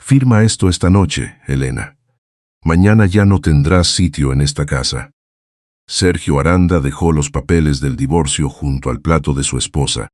Firma esto esta noche, Elena. Mañana ya no tendrás sitio en esta casa. Sergio Aranda dejó los papeles del divorcio junto al plato de su esposa,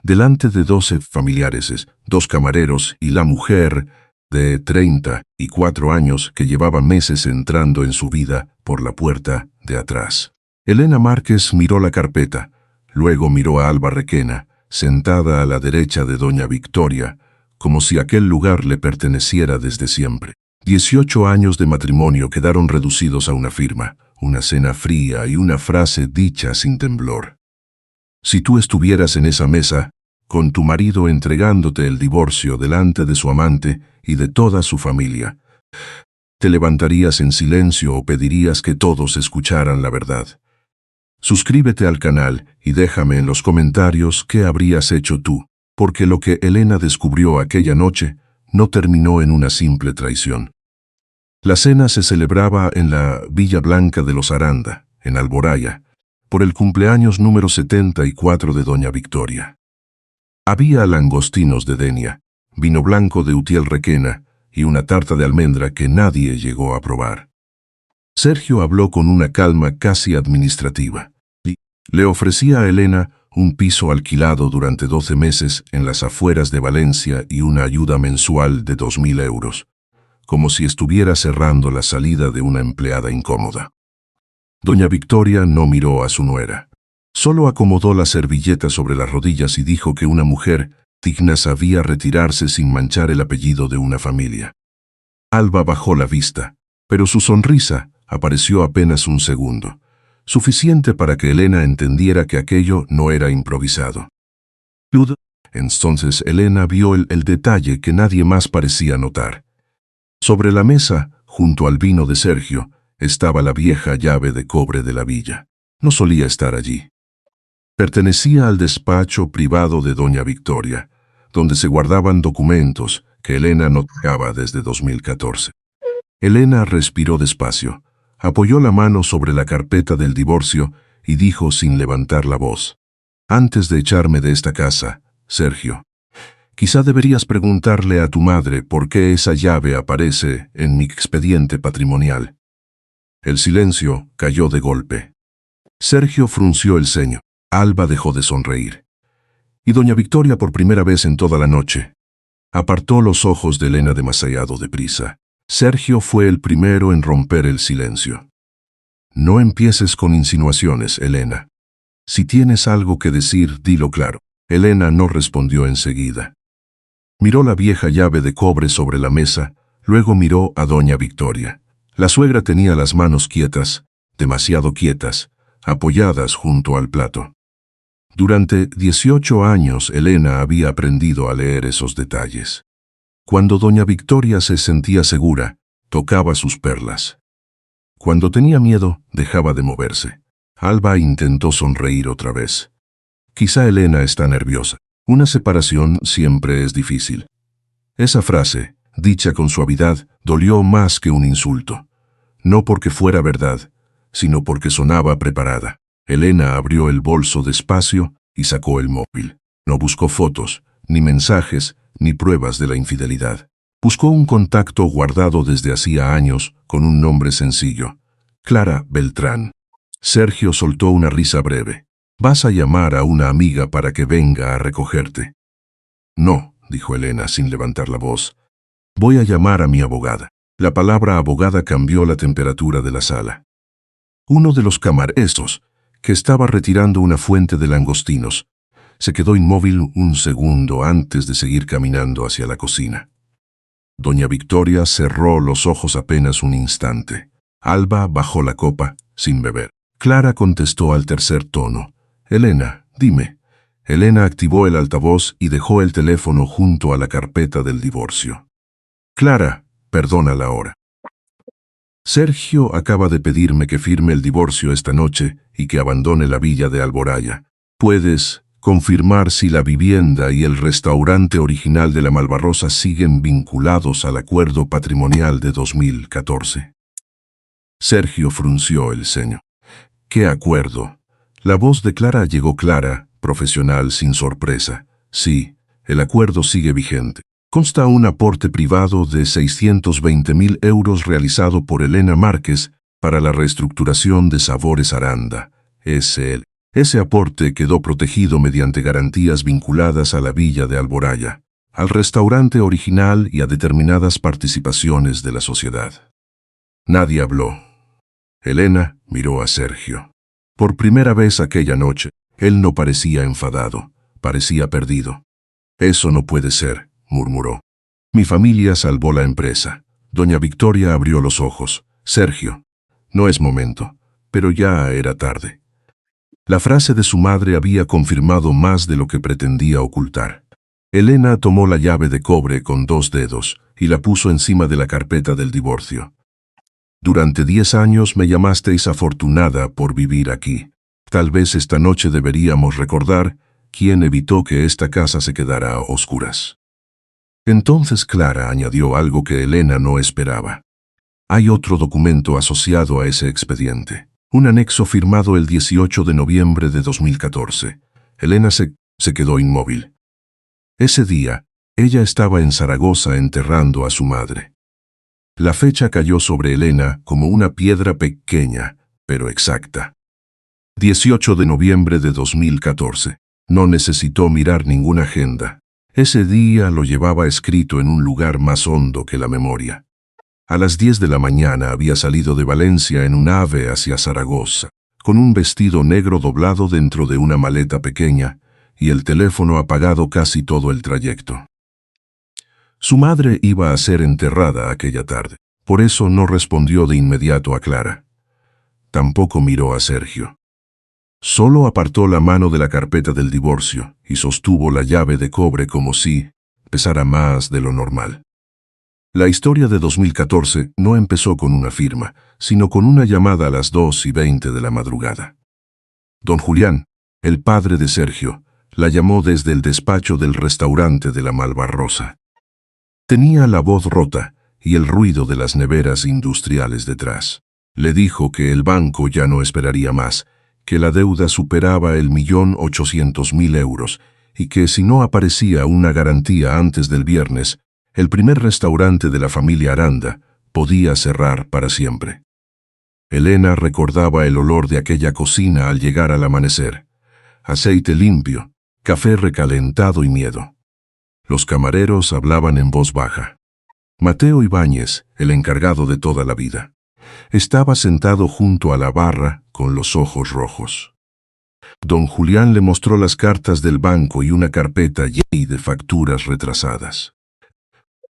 delante de 12 familiares, 2 camareros y la mujer de 34 años que llevaba meses entrando en su vida por la puerta de atrás. Elena Márquez miró la carpeta, luego miró a Alba Requena, sentada a la derecha de doña Victoria, como si aquel lugar le perteneciera desde siempre. 18 años de matrimonio quedaron reducidos a una firma, una cena fría y una frase dicha sin temblor. Si tú estuvieras en esa mesa, con tu marido entregándote el divorcio delante de su amante y de toda su familia, ¿te levantarías en silencio o pedirías que todos escucharan la verdad? Suscríbete al canal y déjame en los comentarios qué habrías hecho tú, porque lo que Elena descubrió aquella noche no terminó en una simple traición. La cena se celebraba en la Villa Blanca de los Aranda, en Alboraya, por el cumpleaños número 74 de doña Victoria. Había langostinos de Denia, vino blanco de Utiel Requena y una tarta de almendra que nadie llegó a probar. Sergio habló con una calma casi administrativa. Le ofrecía a Elena un piso alquilado durante 12 meses en las afueras de Valencia y una ayuda mensual de 2.000 euros, como si estuviera cerrando la salida de una empleada incómoda. Doña Victoria no miró a su nuera. Solo acomodó la servilleta sobre las rodillas y dijo que una mujer digna sabía retirarse sin manchar el apellido de una familia. Alba bajó la vista, pero su sonrisa apareció apenas un segundo, suficiente para que Elena entendiera que aquello no era improvisado. Entonces Elena vio el detalle que nadie más parecía notar. Sobre la mesa, junto al vino de Sergio, estaba la vieja llave de cobre de la villa. No solía estar allí. Pertenecía al despacho privado de doña Victoria, donde se guardaban documentos que Elena no tocaba desde 2014. Elena respiró despacio, apoyó la mano sobre la carpeta del divorcio y dijo sin levantar la voz: «Antes de echarme de esta casa, Sergio, quizá deberías preguntarle a tu madre por qué esa llave aparece en mi expediente patrimonial». El silencio cayó de golpe. Sergio frunció el ceño. Alba dejó de sonreír. Y doña Victoria, por primera vez en toda la noche, apartó los ojos de Elena demasiado deprisa. Sergio fue el primero en romper el silencio. «No empieces con insinuaciones, Elena. Si tienes algo que decir, dilo claro». Elena no respondió enseguida. Miró la vieja llave de cobre sobre la mesa, luego miró a doña Victoria. La suegra tenía las manos quietas, demasiado quietas, apoyadas junto al plato. Durante 18 años Elena había aprendido a leer esos detalles. Cuando doña Victoria se sentía segura, tocaba sus perlas. Cuando tenía miedo, dejaba de moverse. Alba intentó sonreír otra vez. Quizá Elena está nerviosa. Una separación siempre es difícil. Esa frase, dicha con suavidad, dolió más que un insulto. No porque fuera verdad, sino porque sonaba preparada. Elena abrió el bolso despacio y sacó el móvil. No buscó fotos, ni mensajes, ni pruebas de la infidelidad. Buscó un contacto guardado desde hacía años con un nombre sencillo: Clara Beltrán. Sergio soltó una risa breve. «¿Vas a llamar a una amiga para que venga a recogerte?» «No», dijo Elena sin levantar la voz. «Voy a llamar a mi abogada». La palabra abogada cambió la temperatura de la sala. Uno de los camareros, que estaba retirando una fuente de langostinos, se quedó inmóvil un segundo antes de seguir caminando hacia la cocina. Doña Victoria cerró los ojos apenas un instante. Alba bajó la copa, sin beber. Clara contestó al tercer tono: «Elena, dime». Elena activó el altavoz y dejó el teléfono junto a la carpeta del divorcio. «Clara, perdona la hora. Sergio acaba de pedirme que firme el divorcio esta noche y que abandone la villa de Alboraya. ¿Puedes confirmar si la vivienda y el restaurante original de la Malvarrosa siguen vinculados al acuerdo patrimonial de 2014? Sergio frunció el ceño. ¿Qué acuerdo? La voz de Clara llegó clara, profesional, sin sorpresa. Sí, el acuerdo sigue vigente. Consta un aporte privado de 620.000 euros realizado por Elena Márquez para la reestructuración de Sabores Aranda, S.L. Ese aporte quedó protegido mediante garantías vinculadas a la villa de Alboraya, al restaurante original y a determinadas participaciones de la sociedad. Nadie habló. Elena miró a Sergio. Por primera vez aquella noche, él no parecía enfadado, parecía perdido. «Eso no puede ser», murmuró. «Mi familia salvó la empresa». Doña Victoria abrió los ojos. «Sergio, no es momento», pero ya era tarde. La frase de su madre había confirmado más de lo que pretendía ocultar. Elena tomó la llave de cobre con 2 dedos y la puso encima de la carpeta del divorcio. «Durante 10 años me llamasteis afortunada por vivir aquí. Tal vez esta noche deberíamos recordar quién evitó que esta casa se quedara a oscuras». Entonces Clara añadió algo que Elena no esperaba. «Hay otro documento asociado a ese expediente. Un anexo firmado el 18 de noviembre de 2014. Elena se quedó inmóvil. Ese día, ella estaba en Zaragoza enterrando a su madre. La fecha cayó sobre Elena como una piedra pequeña, pero exacta. 18 de noviembre de 2014. No necesitó mirar ninguna agenda. Ese día lo llevaba escrito en un lugar más hondo que la memoria. A las 10 de la mañana había salido de Valencia en un AVE hacia Zaragoza, con un vestido negro doblado dentro de una maleta pequeña y el teléfono apagado casi todo el trayecto. Su madre iba a ser enterrada aquella tarde, por eso no respondió de inmediato a Clara. Tampoco miró a Sergio. Solo apartó la mano de la carpeta del divorcio y sostuvo la llave de cobre como si pesara más de lo normal. La historia de 2014 no empezó con una firma, sino con una llamada a las 2:20 de la madrugada. Don Julián, el padre de Sergio, la llamó desde el despacho del restaurante de la Malvarrosa. Tenía la voz rota y el ruido de las neveras industriales detrás. Le dijo que el banco ya no esperaría más, que la deuda superaba el 1.800.000 euros y que si no aparecía una garantía antes del viernes, el primer restaurante de la familia Aranda podía cerrar para siempre. Elena recordaba el olor de aquella cocina al llegar al amanecer. Aceite limpio, café recalentado y miedo. Los camareros hablaban en voz baja. Mateo Ibáñez, el encargado de toda la vida, estaba sentado junto a la barra con los ojos rojos. Don Julián le mostró las cartas del banco y una carpeta llena de facturas retrasadas.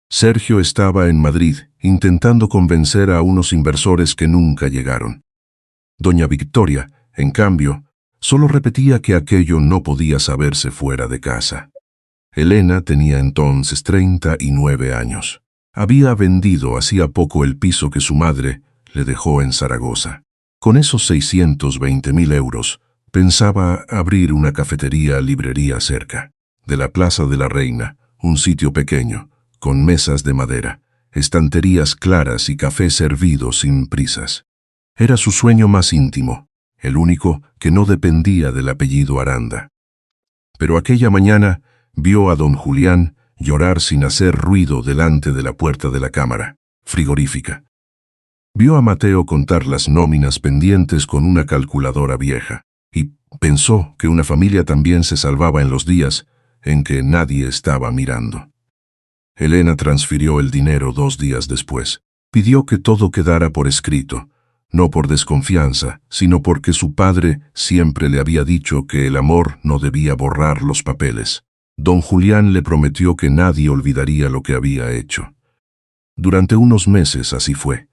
Sergio estaba en Madrid, intentando convencer a unos inversores que nunca llegaron. Doña Victoria, en cambio, solo repetía que aquello no podía saberse fuera de casa. Elena tenía entonces 39 años. Había vendido hacía poco el piso que su madre le dejó en Zaragoza. Con esos 620.000 euros, pensaba abrir una cafetería-librería cerca de la Plaza de la Reina, un sitio pequeño, con mesas de madera, estanterías claras y café servido sin prisas. Era su sueño más íntimo, el único que no dependía del apellido Aranda. Pero aquella mañana vio a don Julián llorar sin hacer ruido delante de la puerta de la cámara frigorífica. Vio a Mateo contar las nóminas pendientes con una calculadora vieja y pensó que una familia también se salvaba en los días en que nadie estaba mirando. Elena transfirió el dinero 2 días después. Pidió que todo quedara por escrito, no por desconfianza, sino porque su padre siempre le había dicho que el amor no debía borrar los papeles. Don Julián le prometió que nadie olvidaría lo que había hecho. Durante unos meses así fue.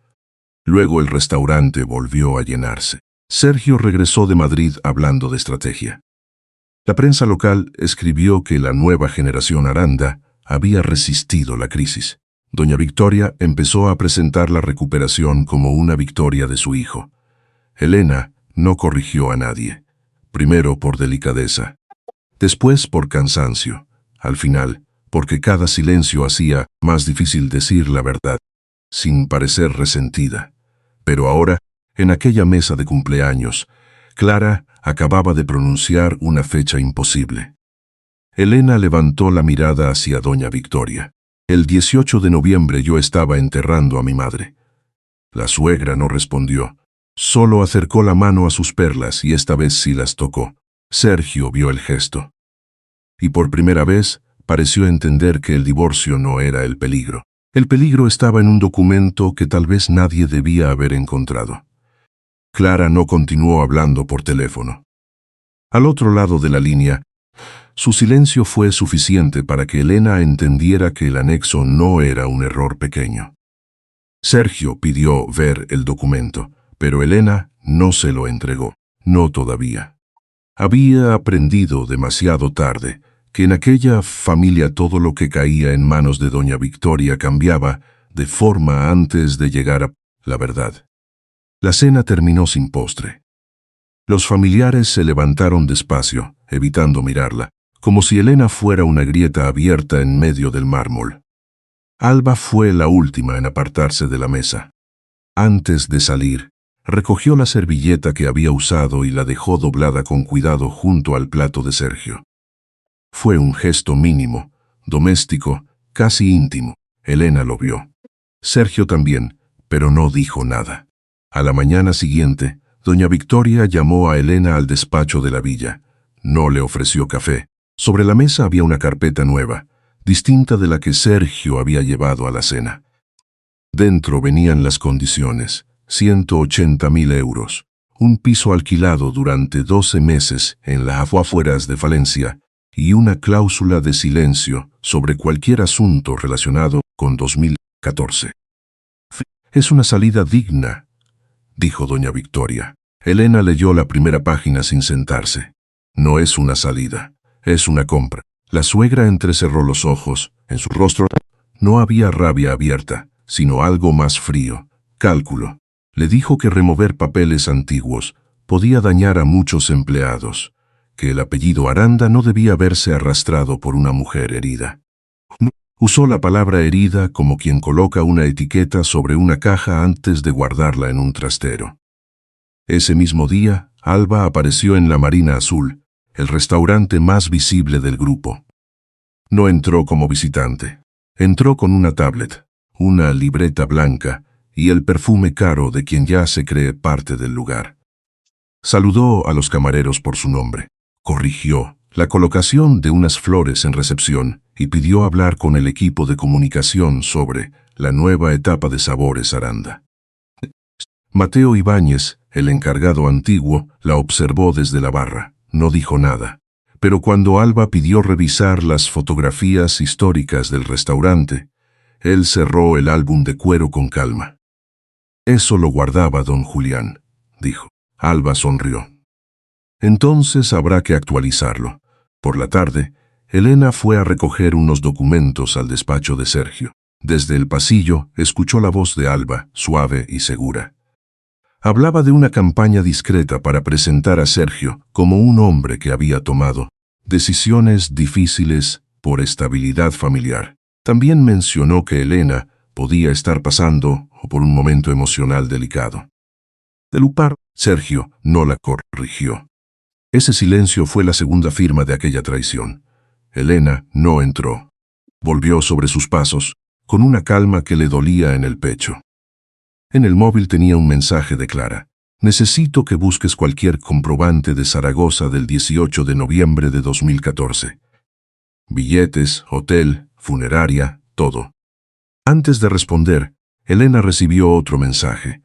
Luego el restaurante volvió a llenarse. Sergio regresó de Madrid hablando de estrategia. La prensa local escribió que la nueva generación Aranda había resistido la crisis. Doña Victoria empezó a presentar la recuperación como una victoria de su hijo. Elena no corrigió a nadie, primero por delicadeza, después por cansancio, al final porque cada silencio hacía más difícil decir la verdad, sin parecer resentida. Pero ahora, en aquella mesa de cumpleaños, Clara acababa de pronunciar una fecha imposible. Elena levantó la mirada hacia doña Victoria. El 18 de noviembre yo estaba enterrando a mi madre. La suegra no respondió. Solo acercó la mano a sus perlas y esta vez sí las tocó. Sergio vio el gesto. Y por primera vez pareció entender que el divorcio no era el peligro. El peligro estaba en un documento que tal vez nadie debía haber encontrado. Clara no continuó hablando por teléfono. Al otro lado de la línea, su silencio fue suficiente para que Elena entendiera que el anexo no era un error pequeño. Sergio pidió ver el documento, pero Elena no se lo entregó. No todavía. Había aprendido demasiado tarde que en aquella familia todo lo que caía en manos de doña Victoria cambiaba de forma antes de llegar a la verdad. La cena terminó sin postre. Los familiares se levantaron despacio, evitando mirarla, como si Elena fuera una grieta abierta en medio del mármol. Alba fue la última en apartarse de la mesa. Antes de salir, recogió la servilleta que había usado y la dejó doblada con cuidado junto al plato de Sergio. Fue un gesto mínimo, doméstico, casi íntimo. Elena lo vio. Sergio también, pero no dijo nada. A la mañana siguiente, doña Victoria llamó a Elena al despacho de la villa. No le ofreció café. Sobre la mesa había una carpeta nueva, distinta de la que Sergio había llevado a la cena. Dentro venían las condiciones: 180.000 euros, un piso alquilado durante 12 meses en las afueras de Valencia y una cláusula de silencio sobre cualquier asunto relacionado con 2014. «Es una salida digna», dijo doña Victoria. Elena leyó la primera página sin sentarse. «No es una salida, es una compra». La suegra entrecerró los ojos. En su rostro no había rabia abierta, sino algo más frío, cálculo. Le dijo que remover papeles antiguos podía dañar a muchos empleados, que el apellido Aranda no debía verse arrastrado por una mujer herida. Usó la palabra herida como quien coloca una etiqueta sobre una caja antes de guardarla en un trastero. Ese mismo día, Alba apareció en la Marina Azul, el restaurante más visible del grupo. No entró como visitante. Entró con una tablet, una libreta blanca y el perfume caro de quien ya se cree parte del lugar. Saludó a los camareros por su nombre. Corrigió la colocación de unas flores en recepción y pidió hablar con el equipo de comunicación sobre la nueva etapa de Sabores Aranda. Mateo Ibáñez, el encargado antiguo, la observó desde la barra. No dijo nada, pero cuando Alba pidió revisar las fotografías históricas del restaurante, él cerró el álbum de cuero con calma. «Eso lo guardaba don Julián», dijo. Alba sonrió. «Entonces habrá que actualizarlo». Por la tarde, Elena fue a recoger unos documentos al despacho de Sergio. Desde el pasillo escuchó la voz de Alba, suave y segura. Hablaba de una campaña discreta para presentar a Sergio como un hombre que había tomado decisiones difíciles por estabilidad familiar. También mencionó que Elena podía estar pasando por un momento emocional delicado. De Lupar, Sergio no la corrigió. Ese silencio fue la segunda firma de aquella traición. Elena no entró. Volvió sobre sus pasos, con una calma que le dolía en el pecho. En el móvil tenía un mensaje de Clara. «Necesito que busques cualquier comprobante de Zaragoza del 18 de noviembre de 2014. Billetes, hotel, funeraria, todo». Antes de responder, Elena recibió otro mensaje.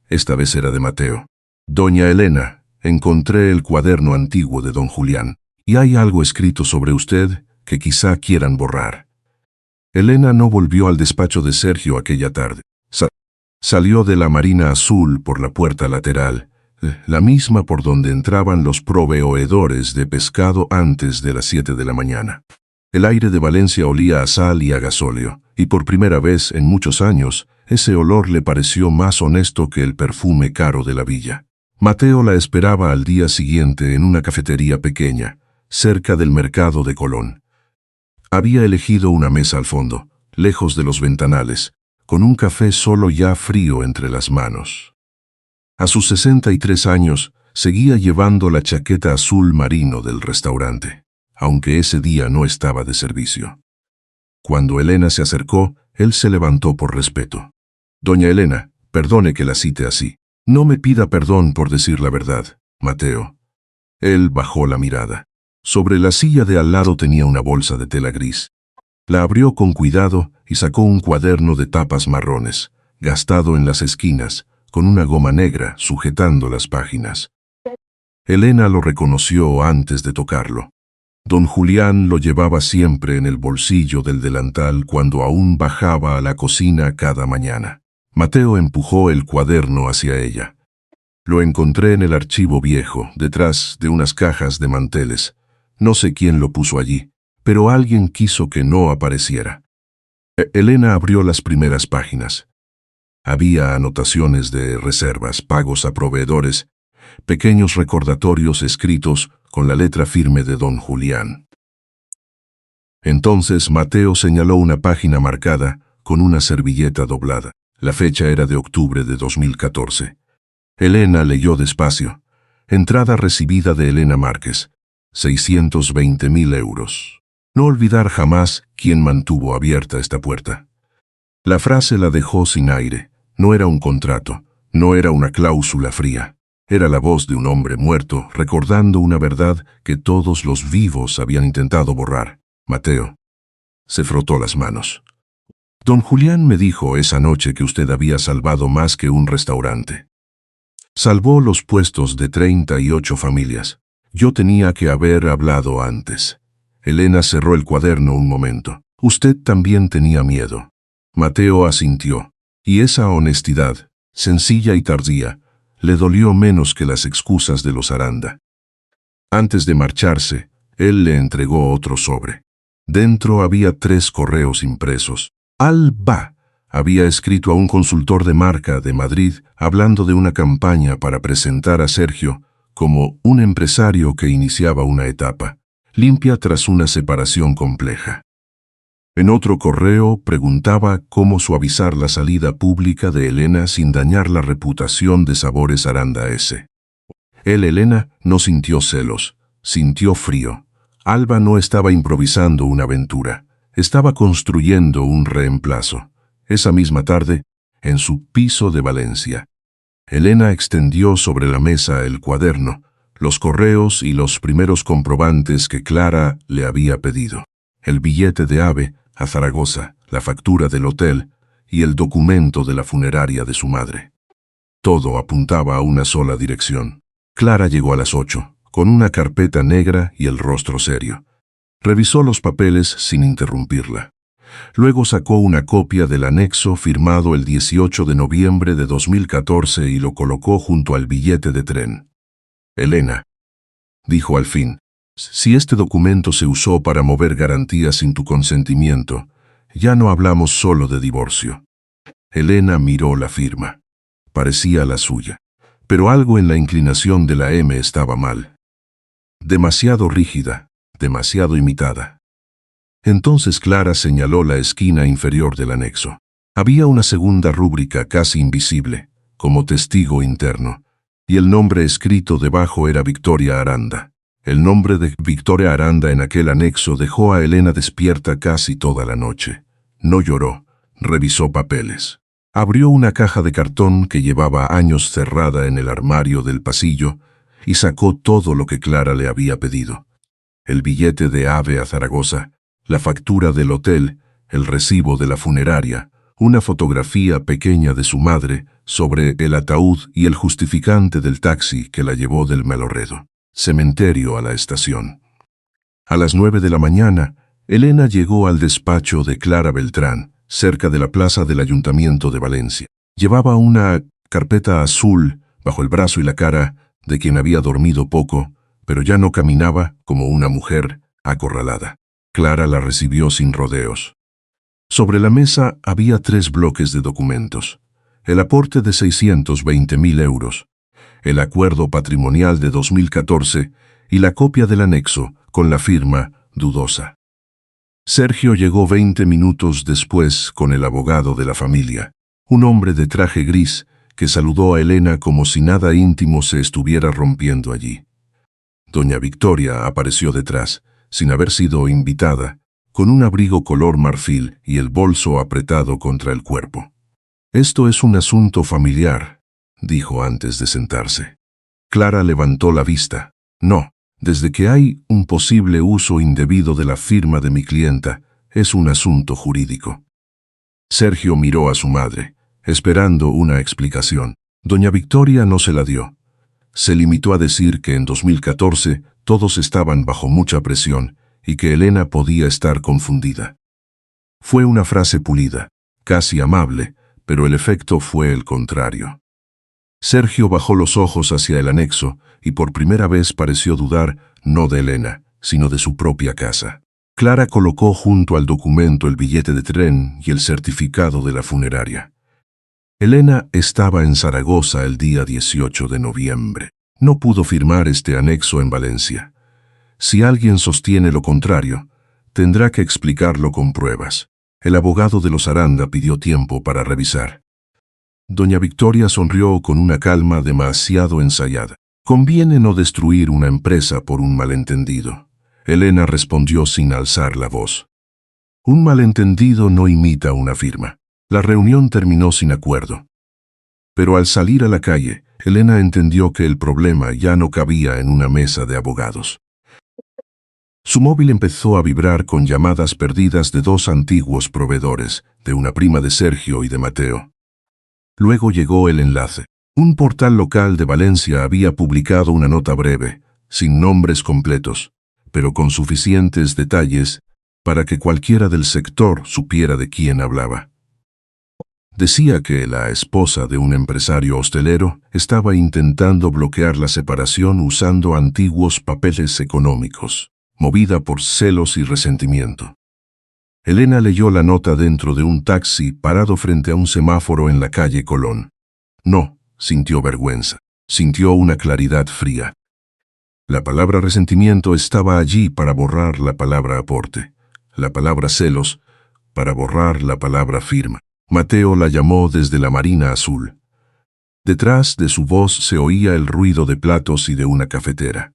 Esta vez era de Mateo. «Doña Elena, encontré el cuaderno antiguo de don Julián, y hay algo escrito sobre usted que quizá quieran borrar». Elena no volvió al despacho de Sergio aquella tarde. Salió de la Marina Azul por la puerta lateral, la misma por donde entraban los proveedores de pescado antes de las 7 de la mañana. El aire de Valencia olía a sal y a gasóleo, y por primera vez en muchos años, ese olor le pareció más honesto que el perfume caro de la villa. Mateo la esperaba al día siguiente en una cafetería pequeña, cerca del mercado de Colón. Había elegido una mesa al fondo, lejos de los ventanales, con un café solo ya frío entre las manos. A sus 63 años, seguía llevando la chaqueta azul marino del restaurante, aunque ese día no estaba de servicio. Cuando Elena se acercó, él se levantó por respeto. Doña Elena, perdone que la cite así. No me pida perdón por decir la verdad, Mateo. Él bajó la mirada. Sobre la silla de al lado tenía una bolsa de tela gris. La abrió con cuidado y sacó un cuaderno de tapas marrones, gastado en las esquinas, con una goma negra sujetando las páginas. Elena lo reconoció antes de tocarlo. Don Julián lo llevaba siempre en el bolsillo del delantal cuando aún bajaba a la cocina cada mañana. Mateo empujó el cuaderno hacia ella. Lo encontré en el archivo viejo, detrás de unas cajas de manteles. No sé quién lo puso allí, pero alguien quiso que no apareciera. Elena abrió las primeras páginas. Había anotaciones de reservas, pagos a proveedores, pequeños recordatorios escritos con la letra firme de don Julián. Entonces Mateo señaló una página marcada con una servilleta doblada. La fecha era de octubre de 2014. Elena leyó despacio. Entrada recibida de Elena Márquez. 620.000 euros. No olvidar jamás quién mantuvo abierta esta puerta. La frase la dejó sin aire. No era un contrato, no era una cláusula fría. Era la voz de un hombre muerto recordando una verdad que todos los vivos habían intentado borrar. Mateo se frotó las manos. Don Julián me dijo esa noche que usted había salvado más que un restaurante. Salvó los puestos de 38 familias. Yo tenía que haber hablado antes. Elena cerró el cuaderno un momento. Usted también tenía miedo. Mateo asintió. Y esa honestidad, sencilla y tardía, le dolió menos que las excusas de los Aranda. Antes de marcharse, él le entregó otro sobre. Dentro había 3 correos impresos. Alba había escrito a un consultor de marca de Madrid hablando de una campaña para presentar a Sergio como un empresario que iniciaba una etapa limpia tras una separación compleja. En otro correo preguntaba cómo suavizar la salida pública de Elena sin dañar la reputación de Sabores Aranda S. Elena, no sintió celos, sintió frío. Alba no estaba improvisando una aventura, estaba construyendo un reemplazo. Esa misma tarde, en su piso de Valencia, Elena extendió sobre la mesa el cuaderno, los correos y los primeros comprobantes que Clara le había pedido. El billete de AVE a Zaragoza, la factura del hotel y el documento de la funeraria de su madre. Todo apuntaba a una sola dirección. Clara llegó a las 8, con una carpeta negra y el rostro serio. Revisó los papeles sin interrumpirla. Luego sacó una copia del anexo firmado el 18 de noviembre de 2014 y lo colocó junto al billete de tren. Elena, dijo al fin, si este documento se usó para mover garantías sin tu consentimiento, ya no hablamos solo de divorcio. Elena miró la firma. Parecía la suya, pero algo en la inclinación de la M estaba mal. Demasiado rígida, demasiado imitada. Entonces Clara señaló la esquina inferior del anexo. Había una segunda rúbrica casi invisible, como testigo interno, y el nombre escrito debajo era Victoria Aranda. El nombre de Victoria Aranda en aquel anexo dejó a Elena despierta casi toda la noche. No lloró, revisó papeles. Abrió una caja de cartón que llevaba años cerrada en el armario del pasillo y sacó todo lo que Clara le había pedido. El billete de AVE a Zaragoza, la factura del hotel, el recibo de la funeraria, una fotografía pequeña de su madre sobre el ataúd y el justificante del taxi que la llevó del Melorredo cementerio a la estación. A las 9 de la mañana, Elena llegó al despacho de Clara Beltrán, cerca de la plaza del Ayuntamiento de Valencia. Llevaba una carpeta azul bajo el brazo y la cara de quien había dormido poco, pero ya no caminaba como una mujer acorralada. Clara la recibió sin rodeos. Sobre la mesa había 3 bloques de documentos. El aporte de 620.000 euros, el acuerdo patrimonial de 2014 y la copia del anexo con la firma dudosa. Sergio llegó 20 minutos después con el abogado de la familia, un hombre de traje gris que saludó a Elena como si nada íntimo se estuviera rompiendo allí. Doña Victoria apareció detrás, sin haber sido invitada, con un abrigo color marfil y el bolso apretado contra el cuerpo. «Esto es un asunto familiar», dijo antes de sentarse. Clara levantó la vista. «No, desde que hay un posible uso indebido de la firma de mi clienta, es un asunto jurídico». Sergio miró a su madre, esperando una explicación. Doña Victoria no se la dio. Se limitó a decir que en 2014 todos estaban bajo mucha presión y que Elena podía estar confundida. Fue una frase pulida, casi amable, pero el efecto fue el contrario. Sergio bajó los ojos hacia el anexo y por primera vez pareció dudar no de Elena, sino de su propia casa. Clara colocó junto al documento el billete de tren y el certificado de la funeraria. Elena estaba en Zaragoza el día 18 de noviembre. No pudo firmar este anexo en Valencia. Si alguien sostiene lo contrario, tendrá que explicarlo con pruebas. El abogado de los Aranda pidió tiempo para revisar. Doña Victoria sonrió con una calma demasiado ensayada. «Conviene no destruir una empresa por un malentendido». Elena respondió sin alzar la voz. «Un malentendido no imita una firma». La reunión terminó sin acuerdo. Pero al salir a la calle, Elena entendió que el problema ya no cabía en una mesa de abogados. Su móvil empezó a vibrar con llamadas perdidas de dos antiguos proveedores, de una prima de Sergio y de Mateo. Luego llegó el enlace. Un portal local de Valencia había publicado una nota breve, sin nombres completos, pero con suficientes detalles para que cualquiera del sector supiera de quién hablaba. Decía que la esposa de un empresario hostelero estaba intentando bloquear la separación usando antiguos papeles económicos, movida por celos y resentimiento. Elena leyó la nota dentro de un taxi parado frente a un semáforo en la calle Colón. No, sintió vergüenza, sintió una claridad fría. La palabra resentimiento estaba allí para borrar la palabra aporte, la palabra celos para borrar la palabra firma. Mateo la llamó desde la Marina Azul. Detrás de su voz se oía el ruido de platos y de una cafetera.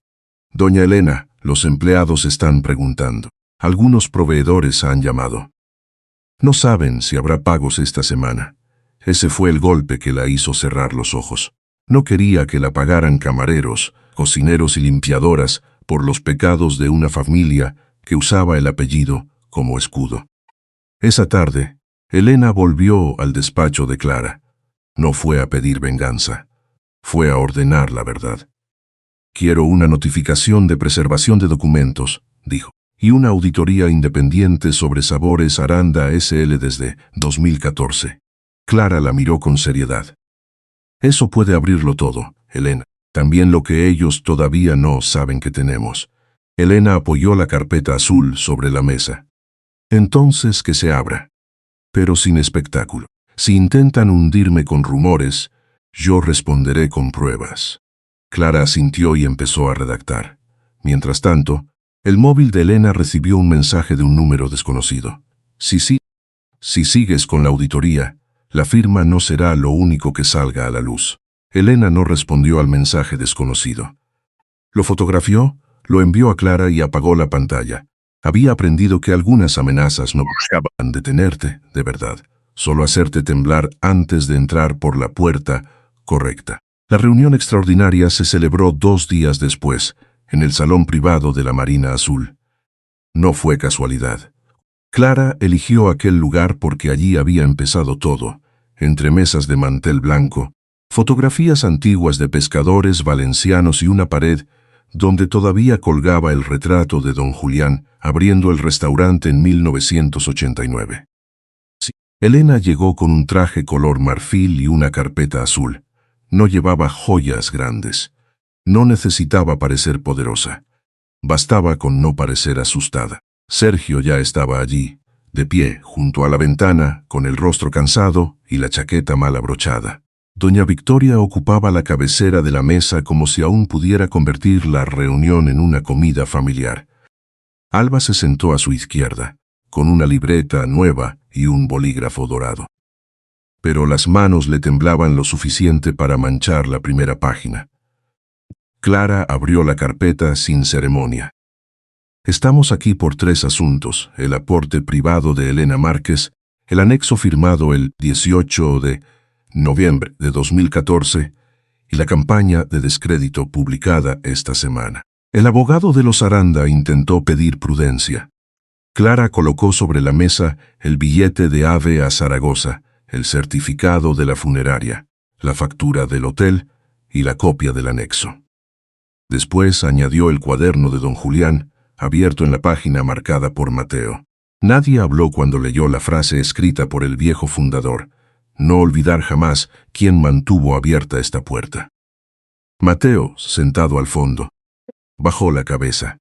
«Doña Elena, los empleados están preguntando. Algunos proveedores han llamado. No saben si habrá pagos esta semana». Ese fue el golpe que la hizo cerrar los ojos. No quería que la pagaran camareros, cocineros y limpiadoras por los pecados de una familia que usaba el apellido como escudo. Esa tarde, Elena volvió al despacho de Clara. No fue a pedir venganza, fue a ordenar la verdad. «Quiero una notificación de preservación de documentos», dijo, «y una auditoría independiente sobre Sabores Aranda S.L. desde 2014. Clara la miró con seriedad. «Eso puede abrirlo todo, Elena. También lo que ellos todavía no saben que tenemos». Elena apoyó la carpeta azul sobre la mesa. «Entonces que se abra. Pero sin espectáculo. Si intentan hundirme con rumores, yo responderé con pruebas». Clara asintió y empezó a redactar. Mientras tanto, el móvil de Elena recibió un mensaje de un número desconocido. Si sigues con la auditoría, la firma no será lo único que salga a la luz». Elena no respondió al mensaje desconocido. Lo fotografió, lo envió a Clara y apagó la pantalla. Había aprendido que algunas amenazas no buscaban detenerte, de verdad, solo hacerte temblar antes de entrar por la puerta correcta. La reunión extraordinaria se celebró 2 días después, en el salón privado de la Marina Azul. No fue casualidad. Clara eligió aquel lugar porque allí había empezado todo, entre mesas de mantel blanco, fotografías antiguas de pescadores valencianos y una pared donde todavía colgaba el retrato de don Julián abriendo el restaurante en 1989. Elena llegó con un traje color marfil y una carpeta azul. No llevaba joyas grandes. No necesitaba parecer poderosa. Bastaba con no parecer asustada. Sergio ya estaba allí, de pie, junto a la ventana, con el rostro cansado y la chaqueta mal abrochada. Doña Victoria ocupaba la cabecera de la mesa como si aún pudiera convertir la reunión en una comida familiar. Alba se sentó a su izquierda, con una libreta nueva y un bolígrafo dorado. Pero las manos le temblaban lo suficiente para manchar la primera página. Clara abrió la carpeta sin ceremonia. Estamos aquí por 3 asuntos: el aporte privado de Elena Márquez, el anexo firmado el 18 de noviembre de 2014 y la campaña de descrédito publicada esta semana. El abogado de los Aranda intentó pedir prudencia. Clara colocó sobre la mesa el billete de AVE a Zaragoza, el certificado de la funeraria, la factura del hotel y la copia del anexo. Después añadió el cuaderno de don Julián, abierto en la página marcada por Mateo. Nadie habló cuando leyó la frase escrita por el viejo fundador: no olvidar jamás quién mantuvo abierta esta puerta. Mateo, sentado al fondo, bajó la cabeza.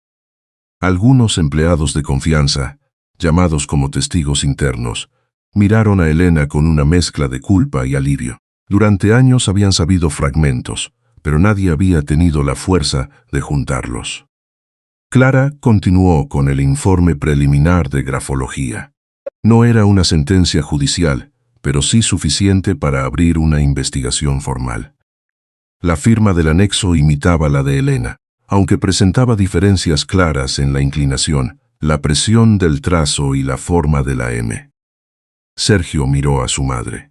Algunos empleados de confianza, llamados como testigos internos, miraron a Elena con una mezcla de culpa y alivio. Durante años habían sabido fragmentos, pero nadie había tenido la fuerza de juntarlos. Clara continuó con el informe preliminar de grafología. No era una sentencia judicial, pero sí suficiente para abrir una investigación formal. La firma del anexo imitaba la de Elena, aunque presentaba diferencias claras en la inclinación, la presión del trazo y la forma de la M. Sergio miró a su madre.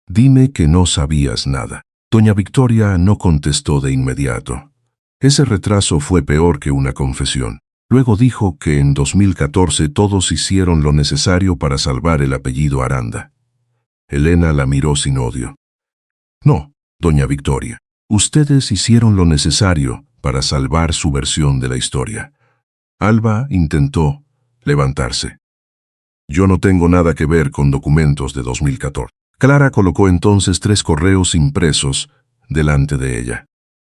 «Dime que no sabías nada». Doña Victoria no contestó de inmediato. Ese retraso fue peor que una confesión. Luego dijo que en 2014 todos hicieron lo necesario para salvar el apellido Aranda. Elena la miró sin odio. «No, doña Victoria, ustedes hicieron lo necesario para salvar su versión de la historia». Alba intentó levantarse. «Yo no tengo nada que ver con documentos de 2014. Clara colocó entonces 3 correos impresos delante de ella.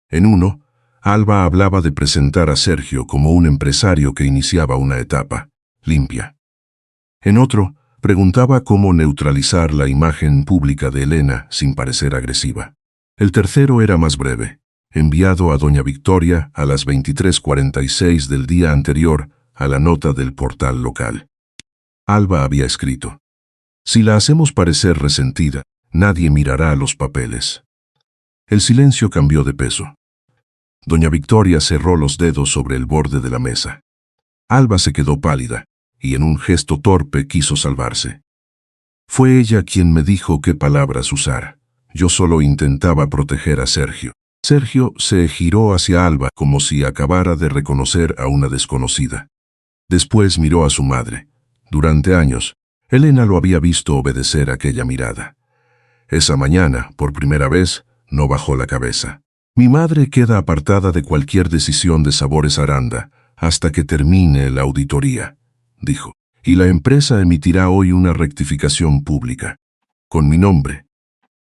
En uno, Alba hablaba de presentar a Sergio como un empresario que iniciaba una etapa limpia. En otro, preguntaba cómo neutralizar la imagen pública de Elena sin parecer agresiva. El tercero era más breve, enviado a doña Victoria a las 23:46 del día anterior a la nota del portal local. Alba había escrito: «Si la hacemos parecer resentida, nadie mirará los papeles». El silencio cambió de peso. Doña Victoria cerró los dedos sobre el borde de la mesa. Alba se quedó pálida, y en un gesto torpe quiso salvarse. «Fue ella quien me dijo qué palabras usar. Yo solo intentaba proteger a Sergio». Sergio se giró hacia Alba como si acabara de reconocer a una desconocida. Después miró a su madre. Durante años, Elena lo había visto obedecer aquella mirada. Esa mañana, por primera vez, no bajó la cabeza. «Mi madre queda apartada de cualquier decisión de Sabores Aranda hasta que termine la auditoría», dijo, «y la empresa emitirá hoy una rectificación pública. Con mi nombre».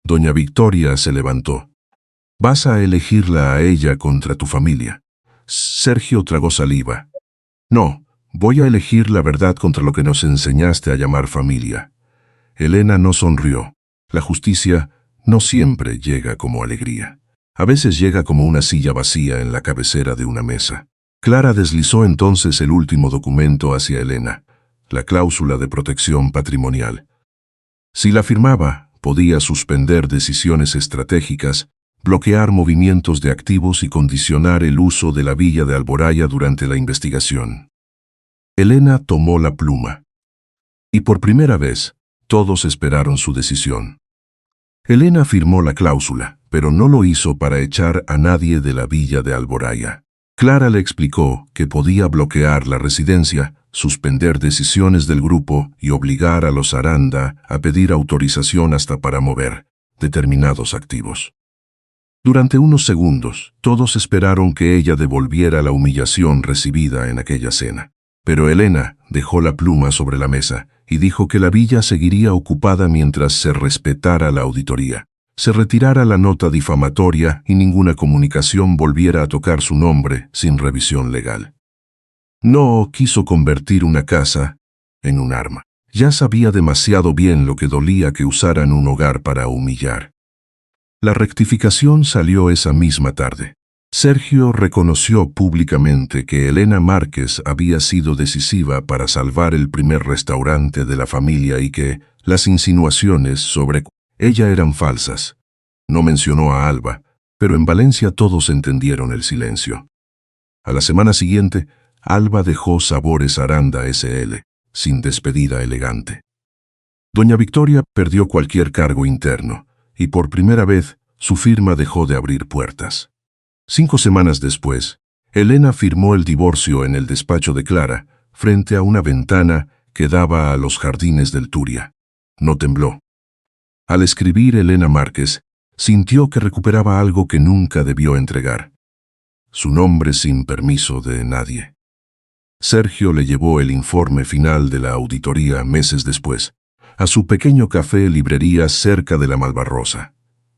Doña Victoria se levantó. «Vas a elegirla a ella contra tu familia». Sergio tragó saliva. «No, voy a elegir la verdad contra lo que nos enseñaste a llamar familia». Elena no sonrió. La justicia no siempre llega como alegría. A veces llega como una silla vacía en la cabecera de una mesa. Clara deslizó entonces el último documento hacia Elena, la cláusula de protección patrimonial. Si la firmaba, podía suspender decisiones estratégicas, bloquear movimientos de activos y condicionar el uso de la villa de Alboraya durante la investigación. Elena tomó la pluma. Y por primera vez, todos esperaron su decisión. Elena firmó la cláusula, pero no lo hizo para echar a nadie de la villa de Alboraya. Clara le explicó que podía bloquear la residencia, suspender decisiones del grupo y obligar a los Aranda a pedir autorización hasta para mover determinados activos. Durante unos segundos, todos esperaron que ella devolviera la humillación recibida en aquella cena. Pero Elena dejó la pluma sobre la mesa y dijo que la villa seguiría ocupada mientras se respetara la auditoría, se retirara la nota difamatoria y ninguna comunicación volviera a tocar su nombre sin revisión legal. No quiso convertir una casa en un arma. Ya sabía demasiado bien lo que dolía que usaran un hogar para humillar. La rectificación salió esa misma tarde. Sergio reconoció públicamente que Elena Márquez había sido decisiva para salvar el primer restaurante de la familia y que las insinuaciones sobre ella eran falsas. No mencionó a Alba, pero en Valencia todos entendieron el silencio. A la semana siguiente, Alba dejó Sabores Aranda S.L., sin despedida elegante. Doña Victoria perdió cualquier cargo interno, y por primera vez su firma dejó de abrir puertas. 5 semanas después, Elena firmó el divorcio en el despacho de Clara, frente a una ventana que daba a los jardines del Turia. No tembló. Al escribir Elena Márquez, sintió que recuperaba algo que nunca debió entregar. Su nombre sin permiso de nadie. Sergio le llevó el informe final de la auditoría meses después, a su pequeño café-librería cerca de la Malvarrosa.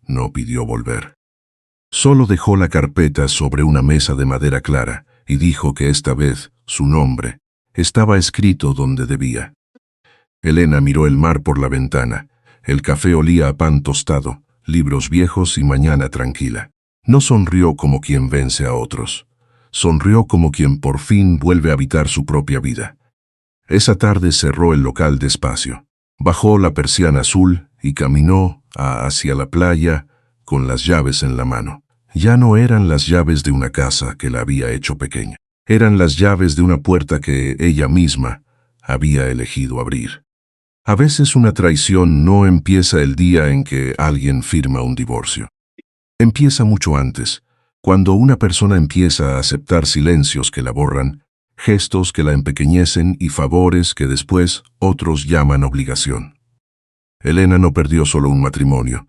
No pidió volver. Solo dejó la carpeta sobre una mesa de madera clara y dijo que esta vez su nombre estaba escrito donde debía. Elena miró el mar por la ventana. El café olía a pan tostado, libros viejos y mañana tranquila. No sonrió como quien vence a otros. Sonrió como quien por fin vuelve a habitar su propia vida. Esa tarde cerró el local despacio. Bajó la persiana azul y caminó hacia la playa con las llaves en la mano. Ya no eran las llaves de una casa que la había hecho pequeña. Eran las llaves de una puerta que ella misma había elegido abrir. A veces una traición no empieza el día en que alguien firma un divorcio. Empieza mucho antes, cuando una persona empieza a aceptar silencios que la borran, gestos que la empequeñecen y favores que después otros llaman obligación. Elena no perdió solo un matrimonio,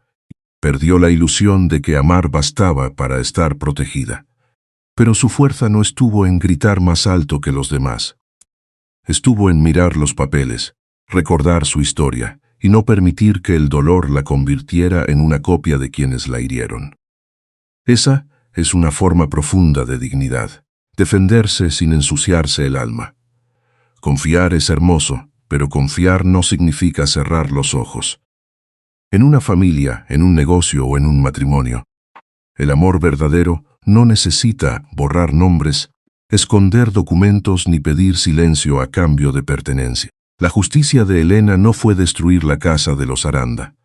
perdió la ilusión de que amar bastaba para estar protegida. Pero su fuerza no estuvo en gritar más alto que los demás. Estuvo en mirar los papeles, recordar su historia y no permitir que el dolor la convirtiera en una copia de quienes la hirieron. Esa es una forma profunda de dignidad, defenderse sin ensuciarse el alma. Confiar es hermoso, pero confiar no significa cerrar los ojos. En una familia, en un negocio o en un matrimonio, el amor verdadero no necesita borrar nombres, esconder documentos ni pedir silencio a cambio de pertenencia. La justicia de Elena no fue destruir la casa de los Aranda.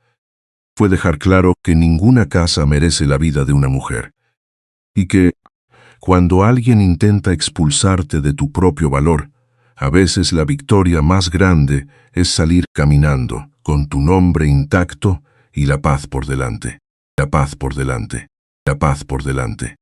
Fue dejar claro que ninguna casa merece la vida de una mujer. Y que, cuando alguien intenta expulsarte de tu propio valor, a veces la victoria más grande es salir caminando, con tu nombre intacto y la paz por delante. La paz por delante. La paz por delante.